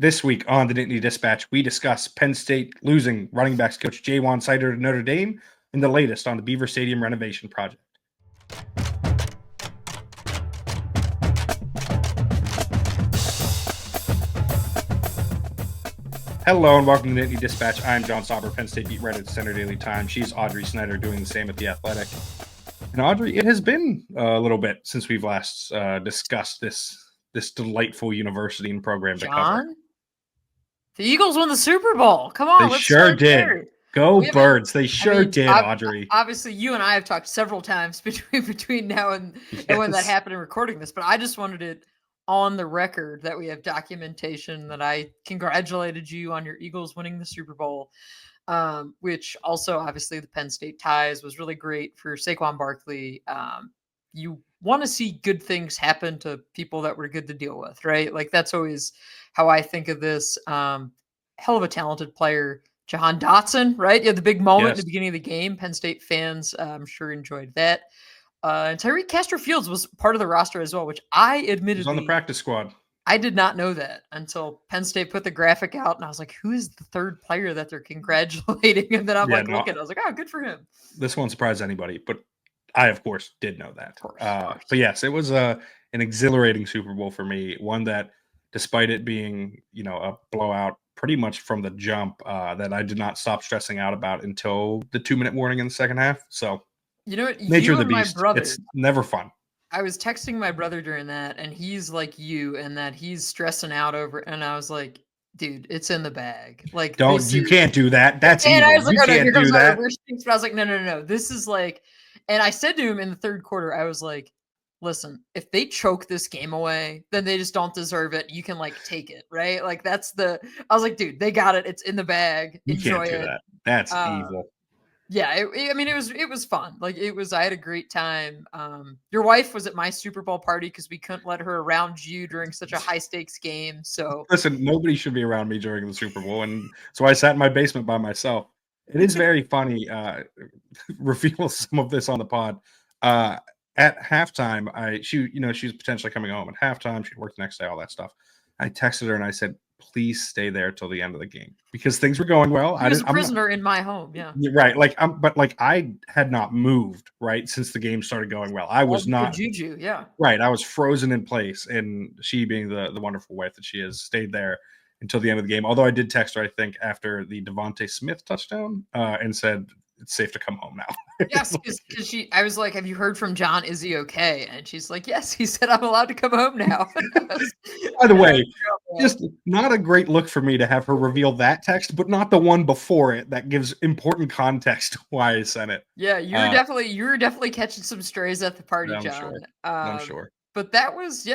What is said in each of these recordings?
This week on the Nittany Dispatch, we discuss Penn State losing running backs coach JaJuan Seider to Notre Dame and the latest on the Beaver Stadium renovation project. Hello and welcome to the Nittany Dispatch. I'm John Sauber, Penn State beat writer at Center Daily Times. She's Audrey Snyder doing the same at The Athletic. And Audrey, it has been a little bit since we've last discussed this delightful university and program to cover. The Eagles won the Super Bowl. Come on, they sure did. There. Go Birds! They sure did, Audrey. Obviously, you and I have talked several times between now and when that happened and recording this, but I just wanted it on the record that we have documentation that I congratulated you on your Eagles winning the Super Bowl, which also obviously the Penn State ties was really great for Saquon Barkley. You want to see good things happen to people that were good to deal with, right? Like that's always how I think of this. Hell of a talented player, Jahan Dotson, right? Yeah, the big moment at the beginning of the game. Penn State fans, I'm sure enjoyed that. And Tyreek Castro-Fields was part of the roster as well, which I admittedly was on the practice squad. I did not know that until Penn State put the graphic out, and I was like, "Who is the third player that they're congratulating?" And then I'm looking, I was like, "Oh, good for him." This won't surprise anybody, but I, of course, did know that. Of course. But yes, it was an exhilarating Super Bowl for me. One that, despite it being, a blowout pretty much from the jump, that I did not stop stressing out about until the 2-minute warning in the second half. So, you know what? Nature of the beast. It's never fun. I was texting my brother during that, and he's like you, and that he's stressing out over. And I was like, "Dude, it's in the bag. Like, you can't do that. That's evil. I was like, you can't do that." But I was like, no. This is like, and I said to him in the third quarter, I was like, "Listen, if they choke this game away, then they just don't deserve it. You can take it, right? Like I was like, dude, they got it. It's in the bag. Enjoy it. That. That's evil. Yeah, it was fun. I had a great time. Your wife was at my Super Bowl party because we couldn't let her around you during such a high stakes game. So listen, nobody should be around me during the Super Bowl, and so I sat in my basement by myself. It is very funny. Reveal some of this on the pod. At halftime, she was potentially coming home at halftime. She'd work the next day, all that stuff. I texted her and I said, "Please stay there till the end of the game," because things were going well. I was a prisoner in my home. Yeah. Right. But I had not moved right since the game started going well. I was not juju. Yeah. Right. I was frozen in place, and she, being the wonderful wife that she is, stayed there until the end of the game. Although I did text her, I think, after the Devontae Smith touchdown, and said, "It's safe to come home now." Yes, because I was like, "Have you heard from John? Is he okay?" And she's like, "Yes." He said, "I'm allowed to come home now." By the way, just not a great look for me to have her reveal that text, but not the one before it that gives important context to why I sent it. Yeah, you were definitely catching some strays at the party, John. Sure. I'm sure. But that was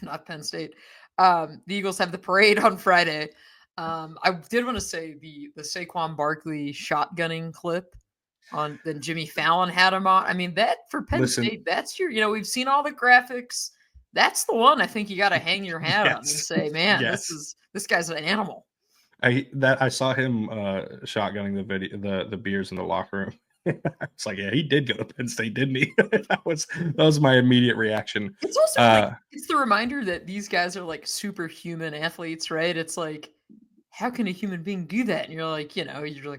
not Penn State. The Eagles have the parade on Friday. I did want to say the Saquon Barkley shotgunning clip on then Jimmy Fallon had him on. I mean, that for Penn State, that's your, we've seen all the graphics. That's the one I think you got to hang your hat on and say, man, this guy's an animal. I saw him shotgunning the beers in the locker room. It's like, yeah, he did go to Penn State, didn't he? that was my immediate reaction. It's also it's the reminder that these guys are superhuman athletes, right? It's like, how can a human being do that? And you're like,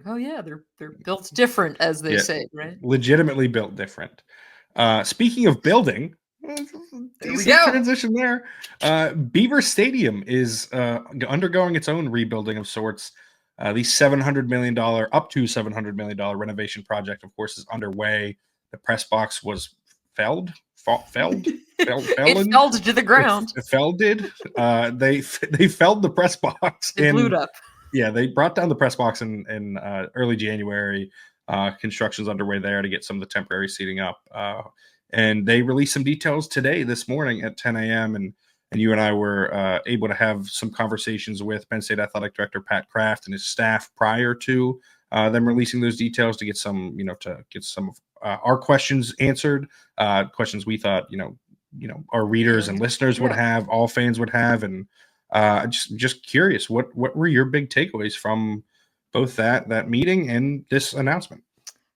oh yeah, they're built different, as they say, right? Legitimately built different. Speaking of building, decent transition there. Beaver Stadium is undergoing its own rebuilding of sorts. The $700 million, up to $700 million renovation project, of course, is underway. The press box was felled. It fell to the ground. It felded. They felled the press box. It blew up. Yeah, they brought down the press box in early January. Construction's underway there to get some of the temporary seating up. And they released some details this morning at 10 a.m. And you and I were able to have some conversations with Penn State Athletic Director Pat Kraft and his staff prior to them releasing those details to get some of our questions answered, questions we thought our readers and listeners would have, all fans would have, and just curious, what were your big takeaways from both that meeting and this announcement?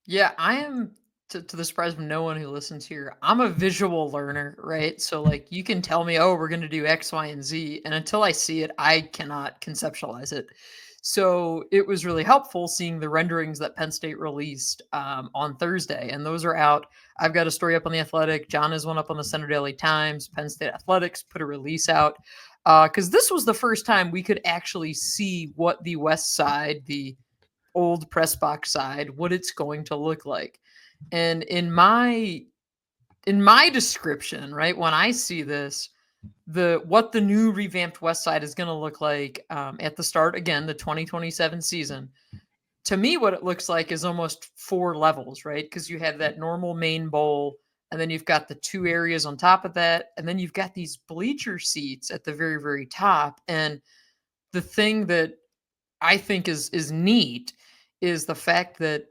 Yeah, I am to the surprise of no one who listens here, I'm a visual learner, right? So like you can tell me, oh, we're going to do X, Y, and Z. And until I see it, I cannot conceptualize it. So it was really helpful seeing the renderings that Penn State released on Thursday. And those are out. I've got a story up on The Athletic. John has one up on the Center Daily Times. Penn State Athletics put a release out because this was the first time we could actually see what the west side, the old press box side, what it's going to look like. And in my description, right, when I see this, what the new revamped west side is going to look like at the start, again, the 2027 season, to me what it looks like is almost 4 levels, right? Because you have that normal main bowl, and then you've got the 2 areas on top of that, and then you've got these bleacher seats at the very, very top. And the thing that I think is neat is the fact that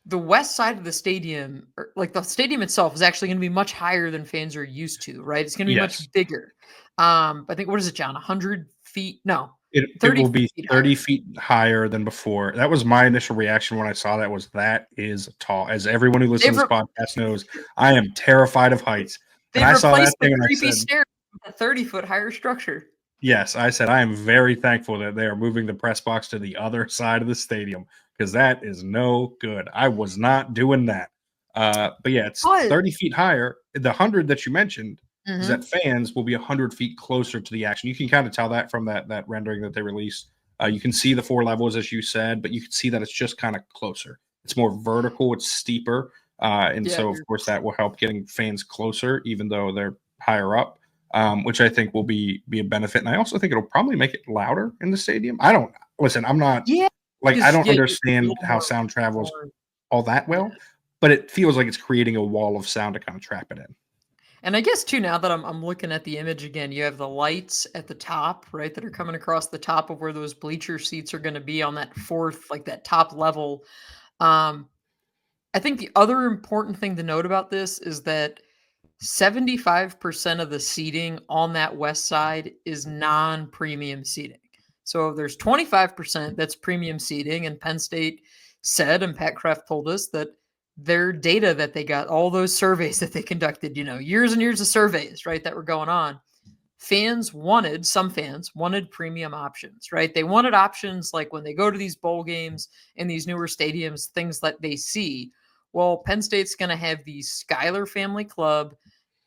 the west side of the stadium, like the stadium itself, is actually going to be much higher than fans are used to, right? It's going to be much bigger. I think, what is it, John? 100 feet? No, it will be 30 feet higher than before. That was my initial reaction when I saw that. That is tall. As everyone who listens to this podcast knows, I am terrified of heights. And I saw that thing, creepy stairs with a 30-foot higher structure. Yes, I said I am very thankful that they are moving the press box to the other side of the stadium, because that is no good. I was not doing that. But yeah, it's 30 feet higher. The 100 that you mentioned is that fans will be 100 feet closer to the action. You can kind of tell that from that rendering that they released. You can see the 4 levels, as you said, but you can see that it's just kind of closer. It's more vertical. It's steeper. So, of course, that will help getting fans closer, even though they're higher up. Which I think will be a benefit. And I also think it'll probably make it louder in the stadium. I don't I'm not I don't understand how sound travels all that well, but it feels like it's creating a wall of sound to kind of trap it in. And I guess too, now that I'm looking at the image again, you have the lights at the top, right, that are coming across the top of where those bleacher seats are going to be on that 4th, like that top level. I think the other important thing to note about this is that 75% of the seating on that west side is non-premium seating. So there's 25% that's premium seating, and Penn State said, and Pat Kraft told us, that their data that they got, all those surveys that they conducted, years and years of surveys, right, that were going on, some fans wanted premium options, right? They wanted options like when they go to these bowl games in these newer stadiums, things that they see. Well, Penn State's going to have the Schuyler Family Club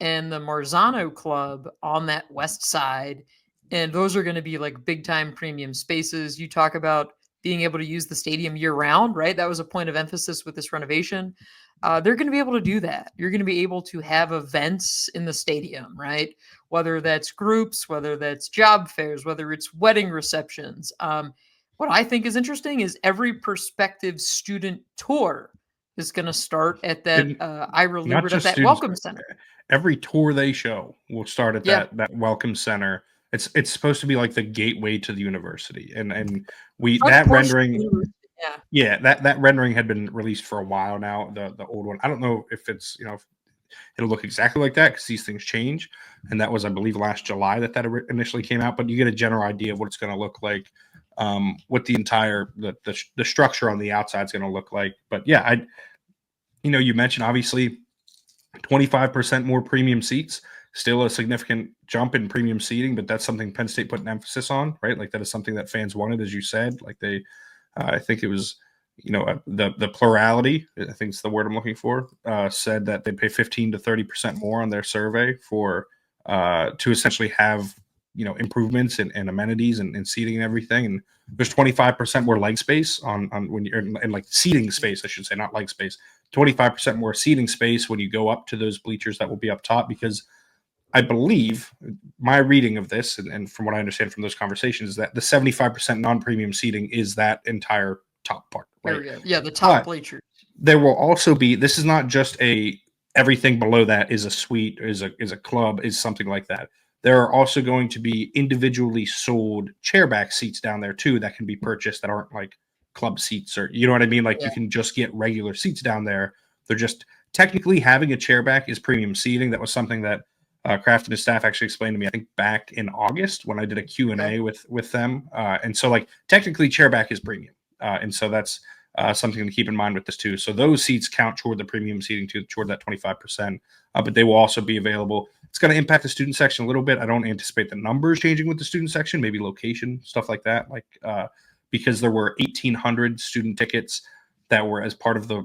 and the Marzano Club on that west side, and those are going to be like big-time premium spaces. You talk about being able to use the stadium year-round, right? That was a point of emphasis with this renovation. They're going to be able to do that. You're going to be able to have events in the stadium, right? Whether that's groups, whether that's job fairs, whether it's wedding receptions. What I think is interesting is every prospective student tour is going to start at that Ira Lubert at that Welcome Center. Every tour they show will start at that Welcome Center. It's supposed to be like the gateway to the university, and that rendering. That rendering had been released for a while now. The old one, I don't know if it's if it'll look exactly like that, because these things change, and that was, I believe, last July that initially came out. But you get a general idea of what it's going to look like, what the entire the structure on the outside is going to look like. But yeah, you mentioned obviously 25% more premium seats, still a significant jump in premium seating, but that's something Penn State put an emphasis on, right? Like that is something that fans wanted, as you said. Like they, I think it was, the plurality, I think it's the word I'm looking for, said that they pay 15 to 30% more on their survey for to essentially have improvements and amenities and seating and everything. And there's 25% more leg space on when you're in like seating space, I should say, not leg space. 25% more seating space when you go up to those bleachers that will be up top, because I believe my reading of this, and from what I understand from those conversations, is that the 75% non-premium seating is that entire top part, right? Yeah, the top bleachers. There will also be, this is not just everything below that is a suite, is a club, is something like that. There are also going to be individually sold chairback seats down there too that can be purchased, that aren't like club seats, or you know what I mean? Like you can just get regular seats down there. They're just technically having a chairback is premium seating. That was something that Kraft and his staff actually explained to me, I think back in August when I did a Q&A with them. And so like technically chairback is premium. And so that's something to keep in mind with this too. So those seats count toward the premium seating toward that 25%, but they will also be available. It's going to impact the student section a little bit. I don't anticipate the numbers changing with the student section, maybe location, stuff like that. Because there were 1,800 student tickets that were as part of the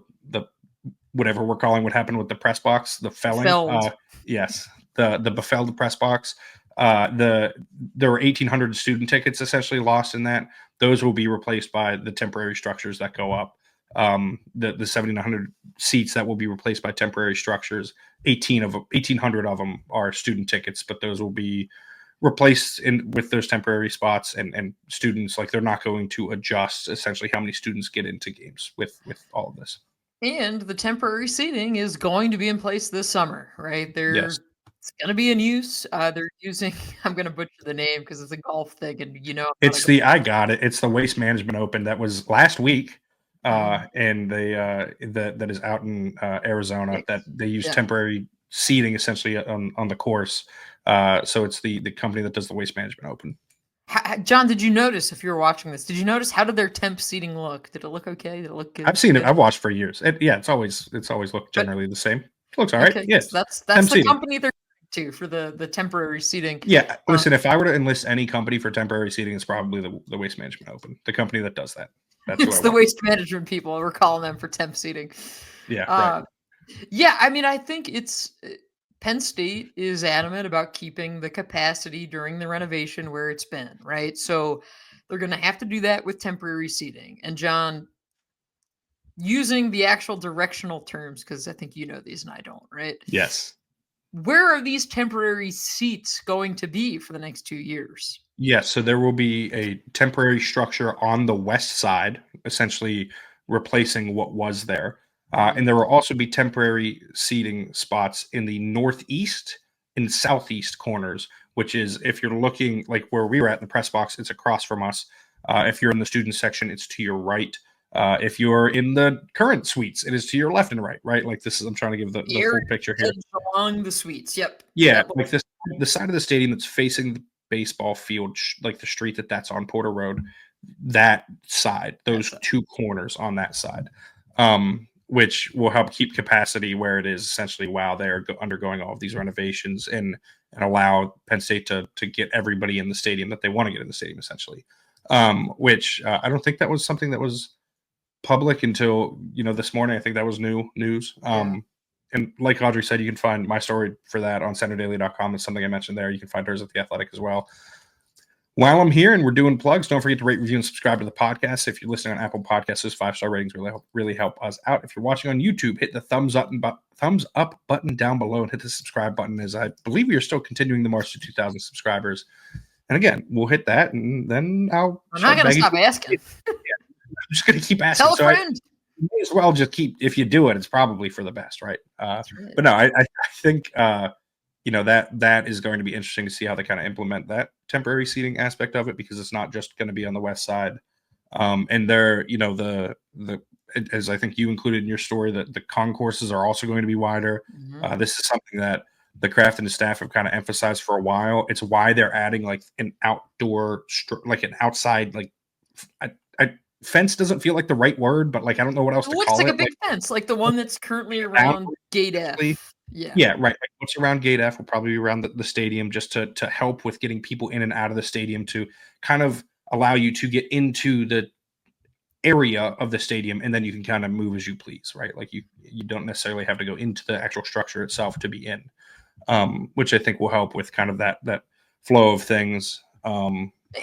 whatever we're calling what happened with the press box, the felling. Yes, the befelled press box. There were 1,800 student tickets essentially lost in that. Those will be replaced by the temporary structures that go up. The 1,700 seats that will be replaced by temporary structures. 1,800 of them are student tickets, but those will be replaced with those temporary spots, and students, like, they're not going to adjust essentially how many students get into games with all of this. And the temporary seating is going to be in place this summer, right? Yes. It's going to be in use. They're using, I'm going to butcher the name because it's a golf thing, and I got it. It's the Waste Management Open that was last week, and that is out in Arizona. That they use temporary seating essentially on the course. So it's the company that does the Waste Management Open. John, did you notice, if you were watching this, did you notice how did their temp seating look? Did it look okay? Did it look good? I've seen it. I've watched for years. It's always looked generally the same. It looks all right. Okay, yes, that's the company they're to for the temporary seating. Yeah, listen, if I were to enlist any company for temporary seating, it's probably the Waste Management Open, the company that does that. It's the waste management people. We're calling them for temp seating. Yeah, right. Yeah, I mean, I think Penn State is adamant about keeping the capacity during the renovation where it's been, right? So they're going to have to do that with temporary seating. And John, using the actual directional terms, because I think you know these and I don't, right? Yes. Where are these temporary seats going to be for the next 2 years? Yes, so there will be a temporary structure on the west side, essentially replacing what was there. And there will also be temporary seating spots in the northeast and southeast corners, which is, if you're looking like where we were at in the press box, it's across from us. If you're in the student section, it's to your right. If you're in the current suites, it is to your left and right, right? Like this is, I'm trying to give the full picture here. Along the suites, yep. Yeah, yep. like the side of the stadium that's facing the baseball field, like the street that's on Porter Road, that side, those two corners on that side, which will help keep capacity where it is essentially while they're undergoing all of these renovations and allow Penn State to get everybody in the stadium that they want to get in the stadium, essentially. Which I don't think that was something that was public until this morning. I think that was new news. And like Audrey said, you can find my story for that on centerdaily.com. It's something I mentioned there. You can find hers at The Athletic as well. While I'm here and we're doing plugs, don't forget to rate, review, and subscribe to the podcast. If you're listening on Apple Podcasts, those 5-star ratings really help us out. If you're watching on YouTube, hit the thumbs up button down below and hit the subscribe button, as I believe we are still continuing the march to 2,000 subscribers. And again, we'll hit that, and then I'm not going to stop asking. I'm just going to keep asking. Tell a friend. You may as well just keep, if you do it, it's probably for the best, right? Right. But no, I think that is going to be interesting to see how they kind of implement that temporary seating aspect of it, because it's not just going to be on the west side. And there, as I think you included in your story, that the concourses are also going to be wider. Mm-hmm. This is something that the Kraft and the staff have kind of emphasized for a while. It's why they're adding like an outdoor, like an outside, like fence doesn't feel like the right word, but like I don't know what else to call it. Looks like a big fence, like the one that's currently around Gate F. Yeah, right. Like what's around Gate F will probably be around the stadium, just to help with getting people in and out of the stadium, to kind of allow you to get into the area of the stadium, and then you can kind of move as you please, right? Like you don't necessarily have to go into the actual structure itself to be in, which I think will help with kind of that flow of things.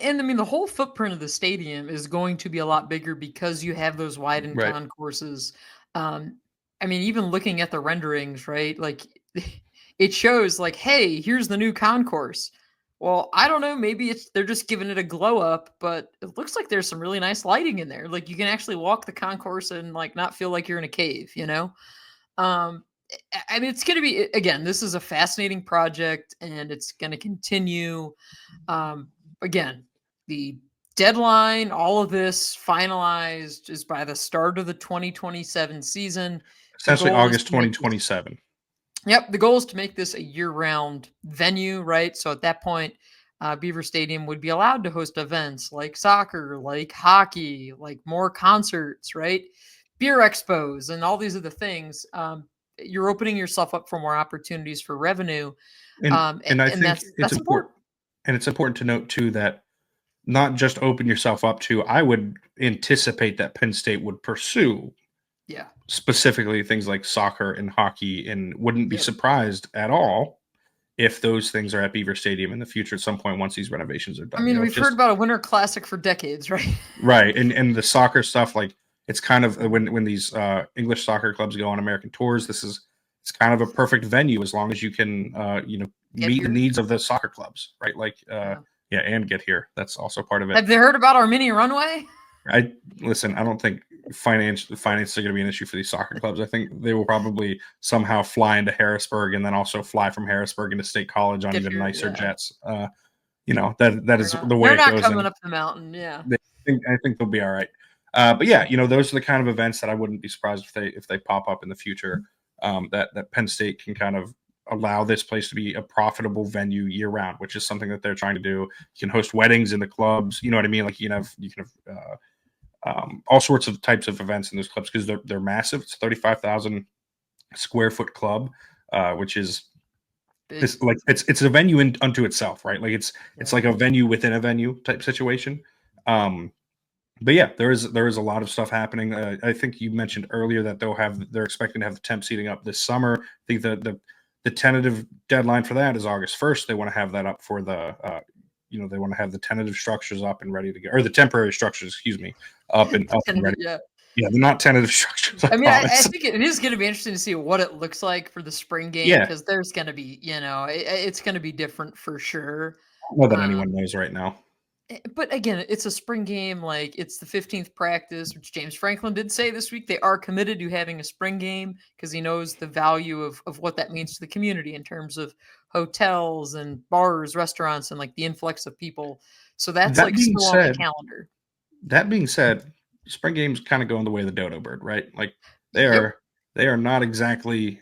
And I mean, the whole footprint of the stadium is going to be a lot bigger because you have those widened concourses. I mean, even looking at the renderings, right? Like it shows like, hey, here's the new concourse. Well, I don't know. Maybe they're just giving it a glow up, but it looks like there's some really nice lighting in there. Like you can actually walk the concourse and like not feel like you're in a cave, I mean, it's going to be, again, this is a fascinating project and it's going to continue. Again, the deadline, all of this finalized is by the start of the 2027 season. Essentially August 2027. Yep. The goal is to make this a year-round venue, right? So at that point, Beaver Stadium would be allowed to host events like soccer, like hockey, like more concerts, right? Beer expos and all these other things. You're opening yourself up for more opportunities for revenue. And I And think it's that's important. important. And it's important to note too that not just open yourself up to, I would anticipate that Penn State would pursue Yeah. specifically things like soccer and hockey, and wouldn't be Yep. surprised at all if those things are at Beaver Stadium in the future at some point once these renovations are done. I mean, we've heard about a Winter Classic for decades, right? Right, and the soccer stuff, like, it's kind of when these English soccer clubs go on American tours, it's kind of a perfect venue as long as you can meet the needs of the soccer clubs, right? Like yeah, and get here. That's also part of it. Have they heard about our mini runway? I don't think finance are going to be an issue for these soccer clubs. I think they will probably somehow fly into Harrisburg and then also fly from Harrisburg into State College on even nicer jets. That is the way they're it not goes. Coming up the mountain. Yeah, I think they'll be all right. But yeah, those are the kind of events that I wouldn't be surprised if they pop up in the future. That Penn State can kind of allow this place to be a profitable venue year round, which is something that they're trying to do. You can host weddings in the clubs. You know what I mean? Like you can have all sorts of types of events in those clubs because they're massive. It's a 35,000 square foot club, which is it's a venue unto itself, right? Like it's like a venue within a venue type situation. But yeah, there is a lot of stuff happening. I think you mentioned earlier that they're expecting to have the temp seating up this summer. I think the tentative deadline for that is August 1st. They want to have that up for the they want to have the tentative structures up and ready to go, or the temporary structures, excuse me, up and ready. Yeah, they're not tentative structures. I mean, I think it is going to be interesting to see what it looks like for the spring game because there's going to be, it's going to be different for sure. More than anyone knows right now. But again, it's a spring game. Like it's the 15th practice, which James Franklin did say this week. They are committed to having a spring game because he knows the value of what that means to the community in terms of hotels and bars, restaurants, and like the influx of people. So that's still on the calendar. That being said, spring games kind of going the way of the dodo bird, right? Like they are not exactly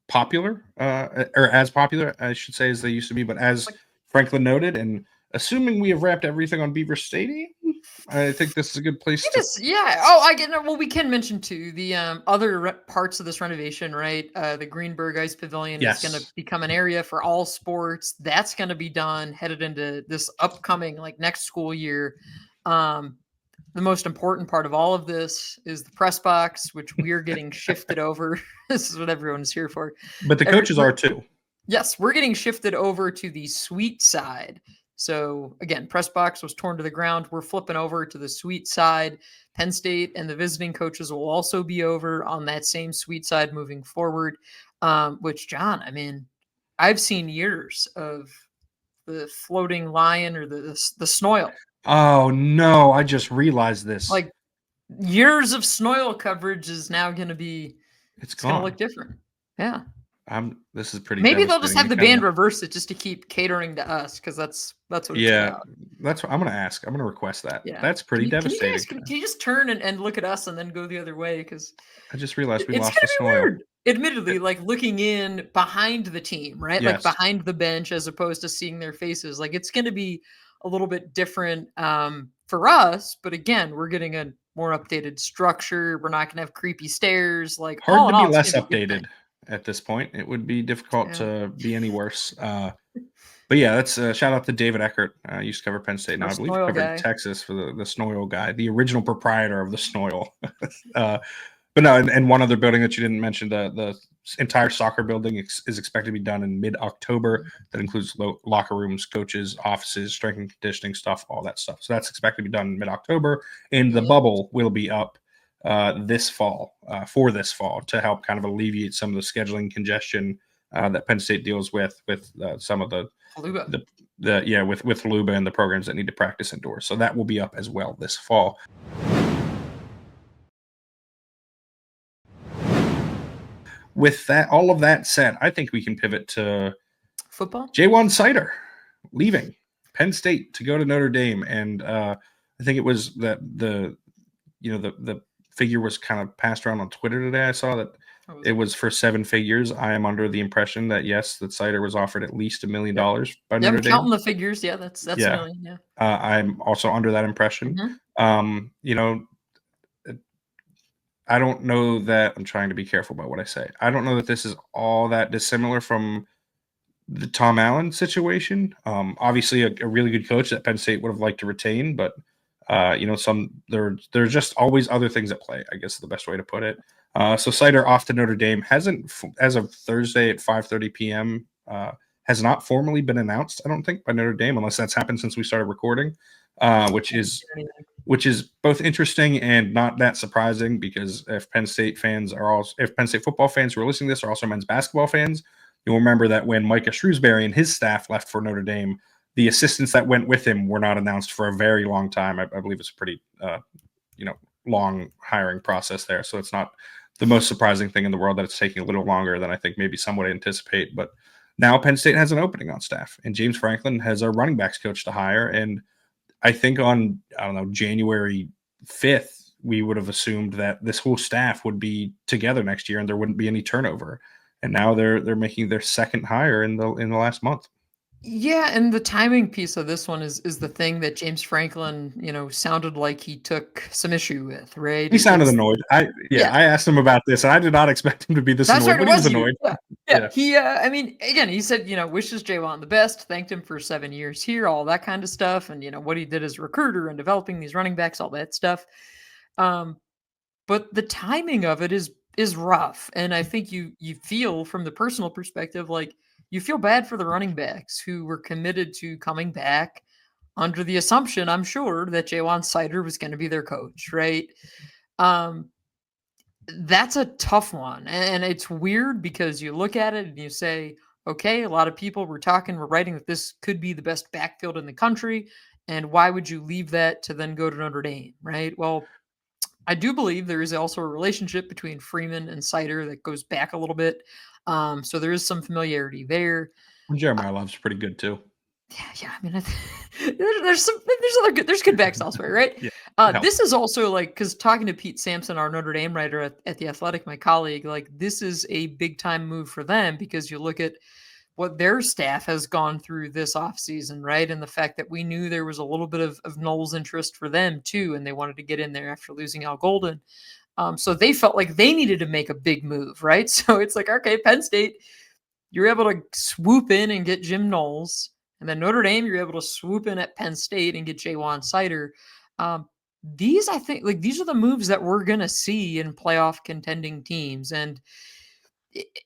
popular or as popular, I should say, as they used to be. But as Franklin noted, and assuming we have wrapped everything on Beaver Stadium, I think this is a good place to... Yeah. Oh, I get it. Well, we can mention, too, the other parts of this renovation, right? The Greenberg Ice Pavilion is going to become an area for all sports. That's going to be done, headed into this upcoming, next school year. The most important part of all of this is the press box, which we're getting shifted over. This is what everyone's here for. But the coaches are, too. Yes, we're getting shifted over to the suite side. So again, press box was torn to the ground. We're flipping over to the suite side. Penn State and the visiting coaches will also be over on that same suite side moving forward. Which, John, I mean, I've seen years of the floating lion or the snoil. Oh no! I just realized this. Like years of snoil coverage is now going to be. It's going to look different. Yeah. This is pretty. Maybe they'll just have the band reverse it just to keep catering to us because that's what it's about. That's what I'm going to ask. I'm going to request that. Yeah. That's pretty devastating. Can you just turn and look at us and then go the other way? Because I just realized we lost the soil. Weird. Admittedly, looking in behind the team, right? Yes. Like behind the bench as opposed to seeing their faces. Like it's going to be a little bit different for us. But again, we're getting a more updated structure. We're not going to have creepy stairs. Like hard to be less updated. At this point, it would be difficult to be any worse. But yeah, that's shout out to David Eckert. Used to cover Penn State. Now I believe he covered Texas for the Snoil guy, the original proprietor of the Snoil. But no, and one other building that you didn't mention, the entire soccer building is expected to be done in mid-October. That includes locker rooms, coaches, offices, strength and conditioning stuff, all that stuff. So that's expected to be done in mid-October, and the bubble will be up this fall to help kind of alleviate some of the scheduling congestion that Penn State deals with some of with Luba and the programs that need to practice indoors. So that will be up as well this fall. With that, all of that said, I think we can pivot to football. JaJuan Seider leaving Penn State to go to Notre Dame, and I think it was that the figure was kind of passed around on Twitter today. I saw that It was for 7 figures. I am under the impression that, yes, that Seider was offered at least $1 million by Notre I'm Dame. counting the figures. Yeah, that's $1 million. Yeah. I'm also under that impression. You know, I don't know that I'm trying to be careful about what I say. I don't know that this is all that dissimilar from the Tom Allen situation. Obviously, a really good coach that Penn State would have liked to retain, but you know, there's just always other things at play, I guess is the best way to put it. So Seider off to Notre Dame hasn't, as of Thursday at 5:30 p.m., has not formally been announced, I don't think, by Notre Dame, unless that's happened since we started recording, which is both interesting and not that surprising, because if Penn State football fans who are listening to this are also men's basketball fans, you'll remember that when Micah Shrewsbury and his staff left for Notre Dame, the assistants that went with him were not announced for a very long time. I believe it's a pretty, long hiring process there. So it's not the most surprising thing in the world that it's taking a little longer than I think maybe some would anticipate. But now Penn State has an opening on staff, and James Franklin has a running backs coach to hire. And I think on, January 5th, we would have assumed that this whole staff would be together next year and there wouldn't be any turnover. And now they're making their second hire in the last month. Yeah, and the timing piece of this one is the thing that James Franklin, sounded like he took some issue with, right? He sounded annoyed. I asked him about this, and I did not expect him to be this annoyed, but he was annoyed. Yeah. He, again, he said, wishes JaJuan the best, thanked him for 7 years here, all that kind of stuff, and what he did as a recruiter and developing these running backs, all that stuff. But the timing of it is rough, and I think you feel from the personal perspective, like, you feel bad for the running backs who were committed to coming back under the assumption, I'm sure, that JaJuan Seider was going to be their coach, right? That's a tough one. And it's weird because you look at it and you say, okay, a lot of people were writing that this could be the best backfield in the country. And why would you leave that to then go to Notre Dame, right? Well, I do believe there is also a relationship between Freeman and Seider that goes back a little bit. So there is some familiarity there. Jeremiah Love's pretty good too. Yeah. I mean, there's good backs elsewhere, right? Yeah. This is also because talking to Pete Sampson, our Notre Dame writer at The Athletic, my colleague, this is a big time move for them, because you look at what their staff has gone through this offseason, right? And the fact that we knew there was a little bit of Noles interest for them too, and they wanted to get in there after losing Al Golden. So they felt like they needed to make a big move, right? So it's like, okay, Penn State, you're able to swoop in and get Jim Knowles. And then Notre Dame, you're able to swoop in at Penn State and get JaJuan Seider. These, I think, these are the moves that we're going to see in playoff contending teams. And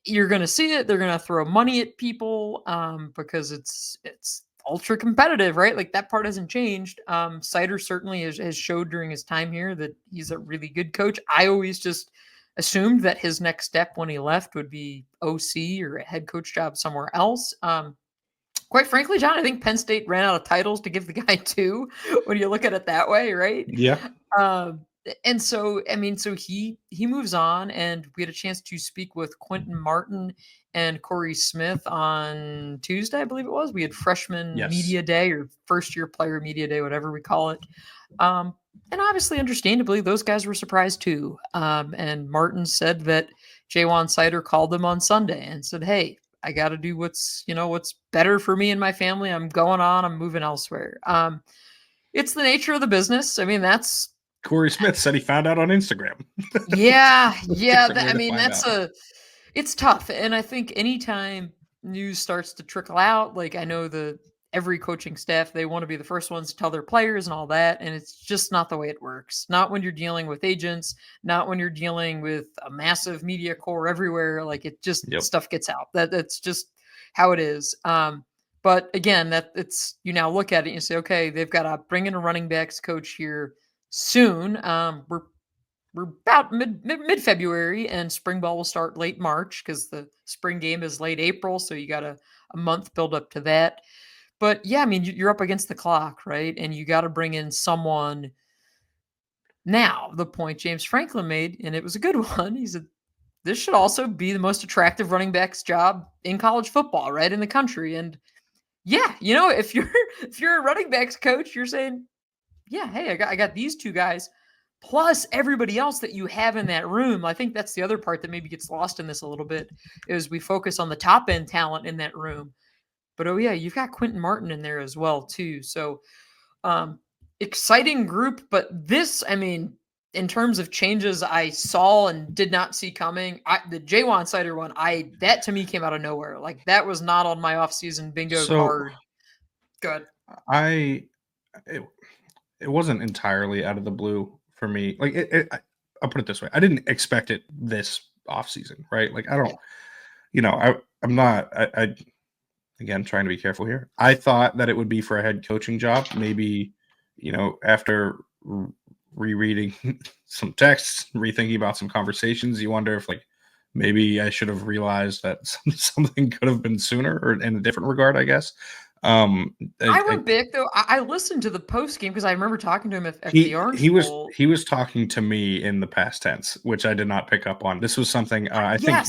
you're going to see it. They're going to throw money at people because it's ultra competitive, right? That part hasn't changed. Seider certainly has showed during his time here that he's a really good coach. I always just assumed that his next step when he left would be OC or a head coach job somewhere else. Quite frankly, John, I think Penn State ran out of titles to give the guy two when you look at it that way, right? Yeah. And so, so he moves on, and we had a chance to speak with Quentin Martin and Corey Smith on Tuesday, I believe it was. We had freshman media day, or first year player media day, whatever we call it. And obviously, understandably, those guys were surprised too. And Martin said that JaJuan Seider called them on Sunday and said, "Hey, I got to do what's better for me and my family. I'm going on. I'm moving elsewhere." It's the nature of the business. I mean, that's Corey Smith said he found out on Instagram. Yeah. It's tough. And I think anytime news starts to trickle out, I know every coaching staff, they want to be the first ones to tell their players and all that. And it's just not the way it works. Not when you're dealing with agents, not when you're dealing with a massive media core everywhere. It just, stuff gets out. That's just how it is. But again, you now look at it and you say, okay, they've got to bring in a running backs coach here soon. We're about mid-February, and spring ball will start late March because the spring game is late April. So you got a month build up to that. But yeah, I mean, you're up against the clock, right? And you got to bring in someone. Now, the point James Franklin made, and it was a good one, he said, this should also be the most attractive running back's job in college football, right, in the country. And yeah, if you're a running backs coach, you're saying, yeah, hey, I got these two guys. plus everybody else that you have in that room. I think that's the other part that maybe gets lost in this a little bit, is we focus on the top end talent in that room. But oh yeah, you've got Quentin Martin in there as well too. So exciting group. But this, I mean, in terms of changes I saw and did not see coming, the JaJuan Seider one, that to me came out of nowhere. Like that was not on my offseason bingo card. Good. It wasn't entirely out of the blue for me. Like I'll put it this way: I didn't expect it this offseason, right? Like I don't, I'm not. I again trying to be careful here. I thought that it would be for a head coaching job, maybe, after rereading some texts, rethinking about some conversations, you wonder if like maybe I should have realized that something could have been sooner, or in a different regard, I guess. I went back though. I listened to the post game because I remember talking to him at the Orange Bowl. He was talking to me in the past tense, which I did not pick up on. This was something I think.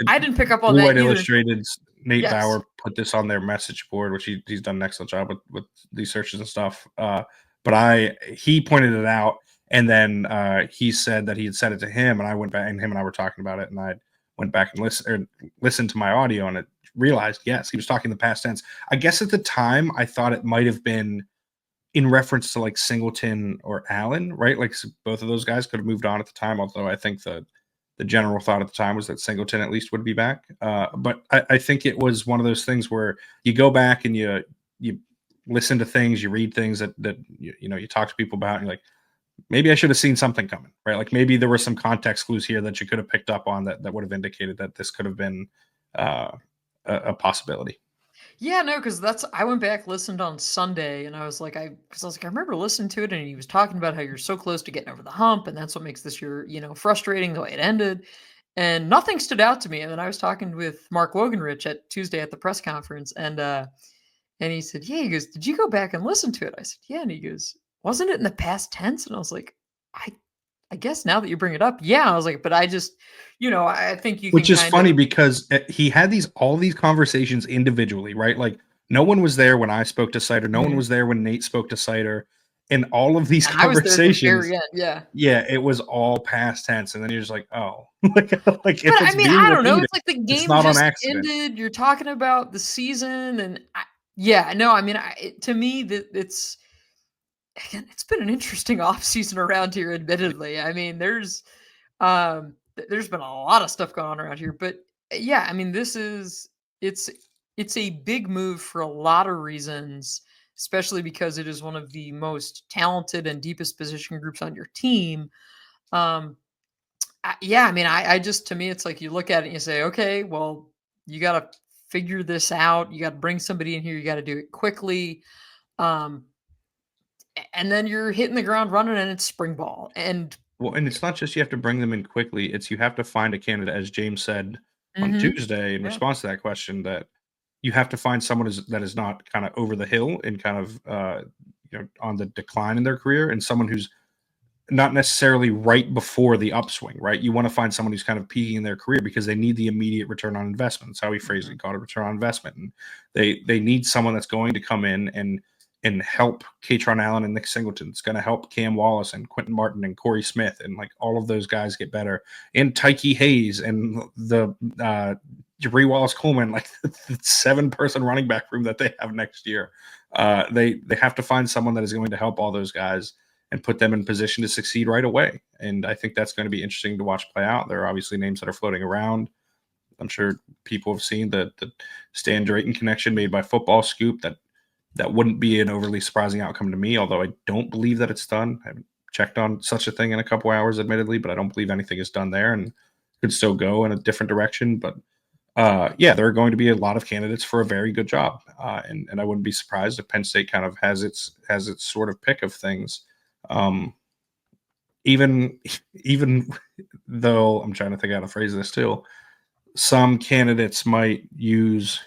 I didn't pick up on Blue that White either. Illustrated's Nate Bauer put this on their message board, which he's done an excellent job with these searches and stuff. But he pointed it out, and then he said that he had said it to him, and I went back, and him and I were talking about it, and I went back and listened to my audio, and it realized, yes, he was talking the past tense. I guess at the time I thought it might have been in reference to like Singleton or Allen, right? Like both of those guys could have moved on at the time, although I think the general thought at the time was that Singleton at least would be back. But I think it was one of those things where you go back and you listen to things, you read things that you talk to people about, and you're like, maybe I should have seen something coming, right? Like maybe there were some context clues here that you could have picked up on that would have indicated that this could have been a possibility. Yeah, no, because I went back, listened on Sunday, and I was like, I remember listening to it, and he was talking about how you're so close to getting over the hump, and that's what makes this year, frustrating the way it ended, and nothing stood out to me. And then I was talking with Mark Wogenrich at Tuesday at the press conference, and he said, yeah, he goes, did you go back and listen to it? I said, yeah, and he goes, wasn't it in the past tense? And I was like, I guess now that you bring it up, yeah. I was like, but I just, I think you. Which is funny because he had all these conversations individually, right? Like no one was there when I spoke to Seider. No one was there when Nate spoke to Seider. And all of these conversations, it was all past tense. And then you're just like, oh, like if I mean, I don't know. It's like the game just ended. You're talking about the season, and to me it's. Again, it's been an interesting offseason around here, admittedly. I mean, there's been a lot of stuff going on around here, but yeah, I mean, it's a big move for a lot of reasons, especially because it is one of the most talented and deepest position groups on your team. I mean, to me, it's like you look at it and you say, okay, well, you got to figure this out. You got to bring somebody in here. You got to do it quickly. And then you're hitting the ground running, and it's spring ball. And it's not just you have to bring them in quickly. It's you have to find a candidate, as James said on Tuesday in response to that question, that you have to find someone that is not kind of over the hill and kind of on the decline in their career, and someone who's not necessarily right before the upswing, right? You want to find someone who's kind of peaking in their career because they need the immediate return on investment. That's how he phrased it. He called it return on investment. And they need someone that's going to come in and help Katron Allen and Nick Singleton. It's going to help Cam Wallace and Quentin Martin and Corey Smith and like all of those guys get better. And Tyke Hayes and the Jabri Wallace-Coleman, like the 7-person running back room that they have next year. They have to find someone that is going to help all those guys and put them in position to succeed right away. And I think that's going to be interesting to watch play out. There are obviously names that are floating around. I'm sure people have seen the Stan Drayton connection made by Football Scoop. That wouldn't be an overly surprising outcome to me, although I don't believe that it's done. I haven't checked on such a thing in a couple hours, admittedly, but I don't believe anything is done there and could still go in a different direction. But there are going to be a lot of candidates for a very good job. And I wouldn't be surprised if Penn State kind of has its sort of pick of things. Even though I'm trying to think how to phrase this too, some candidates might use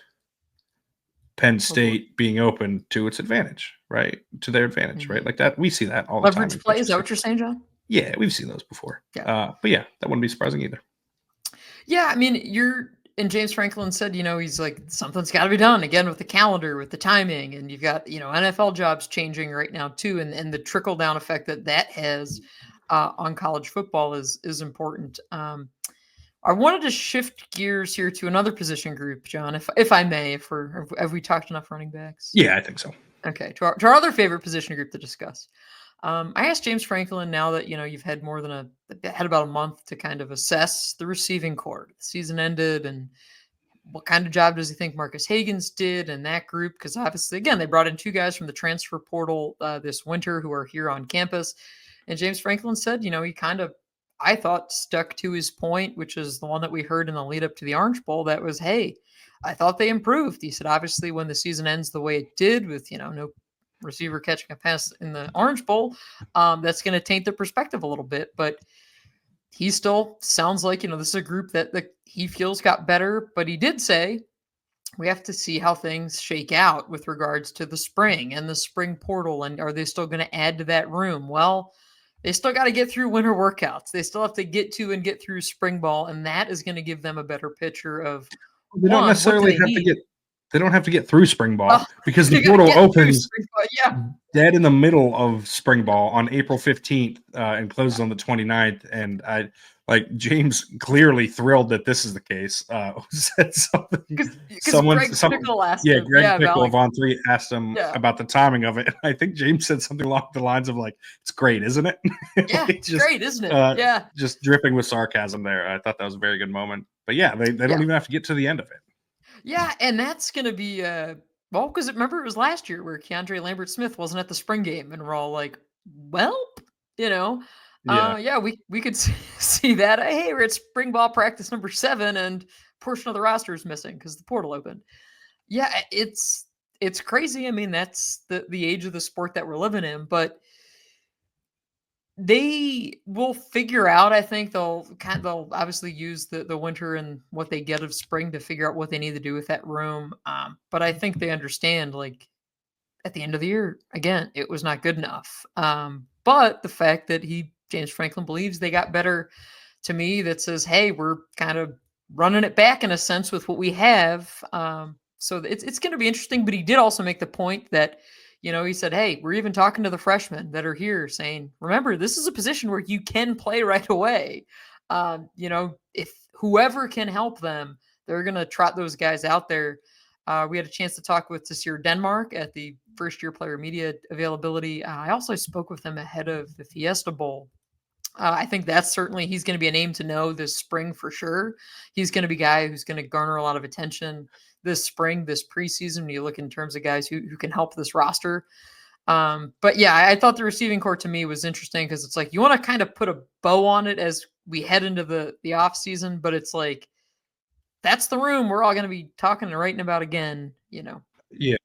Penn State being open to its advantage, right? To their advantage, right? Like that, we see that all the time. Leverage play, is that what you're saying, John? Yeah, we've seen those before. Yeah. But yeah, that wouldn't be surprising either. Yeah, I mean, and James Franklin said, he's like, something's got to be done again with the calendar, with the timing, and you've got, NFL jobs changing right now too, and the trickle down effect that has. on college football is important. I wanted to shift gears here to another position group, John, if I may. Have we talked enough running backs? Yeah, I think so. Okay, to our other favorite position group to discuss. I asked James Franklin, now that you've had about a month to kind of assess the receiving corps. The season ended, and what kind of job does he think Marcus Hagans did in that group? Because obviously, again, they brought in 2 guys from the transfer portal this winter who are here on campus. And James Franklin said, he kind of, I thought, stuck to his point, which is the one that we heard in the lead up to the Orange Bowl. That was, hey, I thought they improved. He said, obviously, when the season ends the way it did, with no receiver catching a pass in the Orange Bowl, that's going to taint the perspective a little bit. But he still sounds like, this is a group that he feels got better. But he did say we have to see how things shake out with regards to the spring and the spring portal. And are they still going to add to that room? Well, they still got to get through winter workouts. They still have to get through spring ball. And that is going to give them a better picture of, they don't necessarily have to get. They don't have to get through spring ball because the portal opens dead in the middle of spring ball on April 15th and closes on the 29th. And James clearly thrilled that this is the case. Said something. Greg Pickle asked him. Greg Pickle of On3 asked him about the timing of it. And I think James said something along the lines of it's great, isn't it? Yeah, it's great, isn't it? Just dripping with sarcasm there. I thought that was a very good moment. But yeah, they don't even have to get to the end of it. Yeah, and that's going to be because remember it was last year where Keandre Lambert-Smith wasn't at the spring game, and we're all like, well, we could see that. Hey, we're at spring ball practice number 7, and a portion of the roster is missing because the portal opened. Yeah, it's crazy. I mean, that's the age of the sport that we're living in, but they will figure out. I think they'll obviously use the winter and what they get of spring to figure out what they need to do with that room. But I think they understand, at the end of the year, again, it was not good enough. But the fact that James Franklin believes they got better, to me, that says, hey, we're kind of running it back in a sense with what we have. So it's going to be interesting. But he did also make the point that, he said, hey, we're even talking to the freshmen that are here saying, remember, this is a position where you can play right away. If whoever can help them, they're going to trot those guys out there. We had a chance to talk with Tasir Denmark at the first-year player media availability. I also spoke with him ahead of the Fiesta Bowl. I think that's certainly, he's going to be a name to know this spring for sure. He's going to be a guy who's going to garner a lot of attention this spring, this preseason, when you look in terms of guys who can help this roster. But yeah, I thought the receiving corps to me was interesting because it's you want to kind of put a bow on it as we head into the off season, but it's that's the room we're all going to be talking and writing about again, Yeah.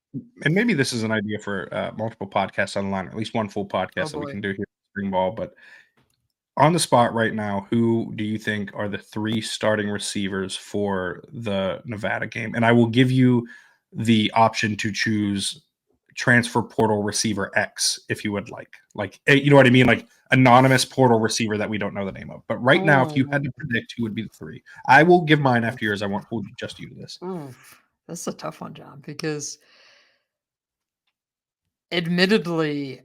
And maybe this is an idea for multiple podcasts on the line, or at least one full podcast that we can do here at Spring Ball. But on the spot right now, who do you think are the 3 starting receivers for the Nevada game? And I will give you the option to choose transfer portal receiver X if you would like. You know what I mean? Anonymous portal receiver that we don't know the name of. But right now, if you had to predict who would be the 3, I will give mine after yours. I won't hold just you to this. That's a tough one, John, because admittedly,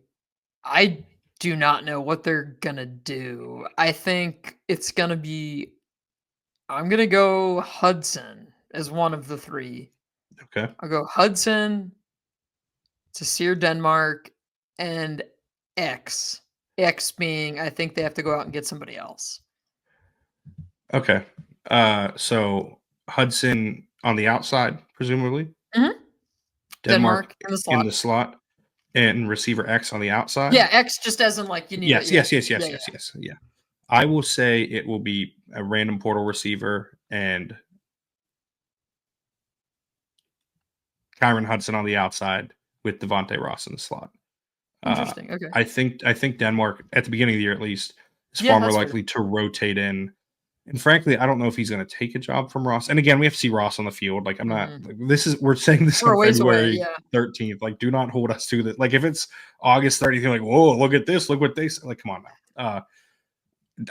I do not know what they're going to do. I think it's going to be, I'm going to go Hudson as one of the 3. Okay. I'll go Hudson, Tasir Denmark, and X. X being, I think they have to go out and get somebody else. Okay. So Hudson on the outside, presumably. Mm-hmm. Denmark in the slot. And receiver X on the outside? Yeah, X just as in you need Yes. Yeah. I will say it will be a random portal receiver and Kyron Hudson on the outside with Devontae Ross in the slot. Interesting. Okay. I think Denmark, at the beginning of the year at least, is far more likely to rotate in. And frankly, I don't know if he's going to take a job from Ross. And again, we have to see Ross on the field. I'm not. We're saying this on February 13th. Do not hold us to this. If it's August 30th, you're whoa, look at this, look what they say. Come on now.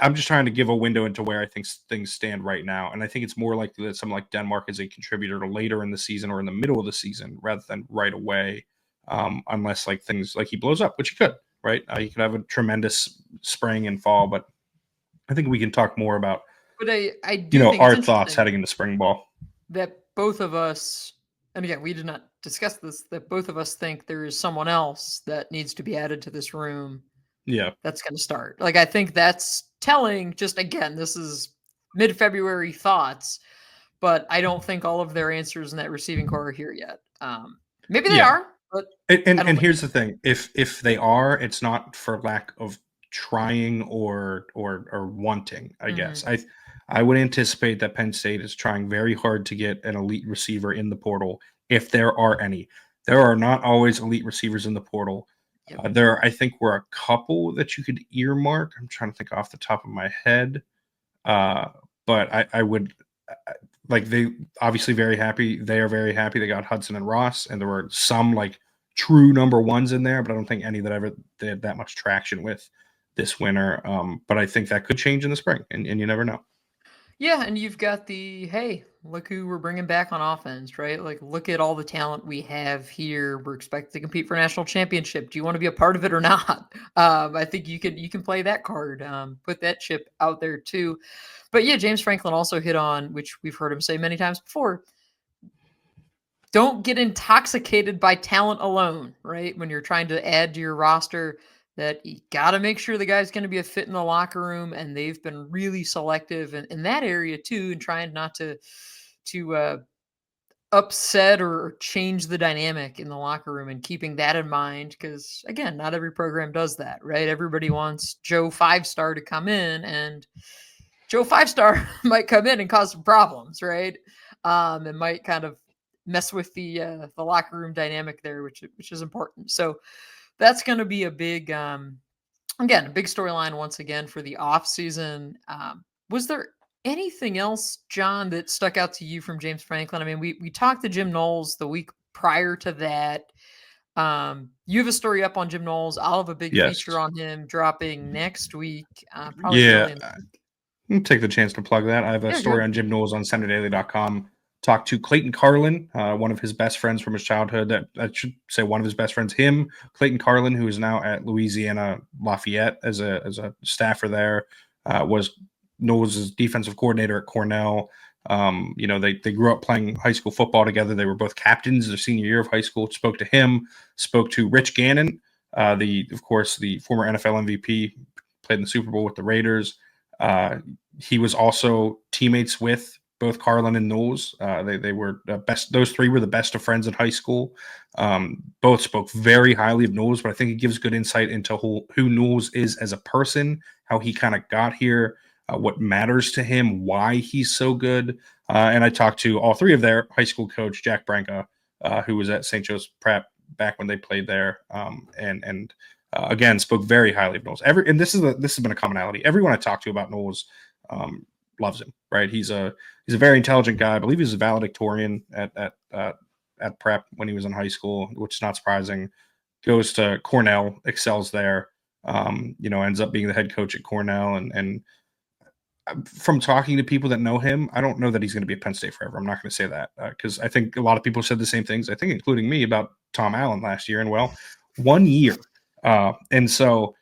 I'm just trying to give a window into where I think things stand right now, and I think it's more likely that someone like Denmark is a contributor to later in the season or in the middle of the season rather than right away, unless things he blows up, which he could. right? You could have a tremendous spring and fall, but I think we can talk more about, but I do think our thoughts heading into spring ball. That both of us, and again, we did not discuss this, that both of us think there is someone else that needs to be added to this room. Yeah. That's going to start. Like, I think that's telling. Just again, this is mid-February thoughts, but I don't think all of their answers in that receiving core are here yet. Maybe they are, but and here's the thing: if they are, it's not for lack of trying or wanting. I guess I would anticipate that Penn State is trying very hard to get an elite receiver in the portal, if there are any. There are not always elite receivers in the portal. I think were a couple that you could earmark. I'm trying to think off the top of my head, but I would. Like, they obviously very happy. They are very happy they got Hudson and Ross, and there were some like true number ones in there, but I don't think any that they had that much traction with this winter. But I think that could change in the spring, and you never know. Yeah, and you've got hey, look who we're bringing back on offense, right? Like, look at all the talent we have here. We're expected to compete for a national championship. Do you want to be a part of it or not? I think you can play that card, put that chip out there too. But yeah, James Franklin also hit on, which we've heard him say many times before, don't get intoxicated by talent alone, right? When you're trying to add to your roster, that you got to make sure the guy's going to be a fit in the locker room, and they've been really selective in that area too, and trying not to upset or change the dynamic in the locker room, and keeping that in mind, because again, not every program does that, right? Everybody wants Joe 5-star to come in, and Joe 5-star might come in and cause some problems, right? And might kind of mess with the locker room dynamic there, which is important. So that's going to be a big, again, a big storyline once again for the off season. Was there anything else, John, that stuck out to you from James Franklin? I mean, we talked to Jim Knowles the week prior to that. You have a story up on Jim Knowles. I'll have a big feature on him dropping next week. Probably early in the week. I'll take the chance to plug that. I have a story on Jim Knowles on SenatorDaily.com. Talked to Clayton Carlin, one of his best friends from his childhood. That I should say one of his best friends. Clayton Carlin, who is now at Louisiana Lafayette as a staffer there, was Knowles' defensive coordinator at Cornell. They grew up playing high school football together. They were both captains their senior year of high school. Spoke to him. Spoke to Rich Gannon, the former NFL MVP, played in the Super Bowl with the Raiders. He was also teammates with both Carlin and Knowles. They were best. Those three were the best of friends in high school. Both spoke very highly of Knowles, but I think it gives good insight into who Knowles is as a person, how he kind of got here, what matters to him, why he's so good. And I talked to all three of their high school coach, Jack Branca, who was at St. Joe's Prep back when they played there, and again spoke very highly of Knowles. And this has been a commonality. Everyone I talked to about Knowles loves him. Right? He's a very intelligent guy. I believe he was a valedictorian at Prep when he was in high school, which is not surprising. Goes to Cornell, excels there. Ends up being the head coach at Cornell. And from talking to people that know him, I don't know that he's going to be at Penn State forever. I'm not going to say that because I think a lot of people said the same things. I think including me about Tom Allen last year. And 1 year. And so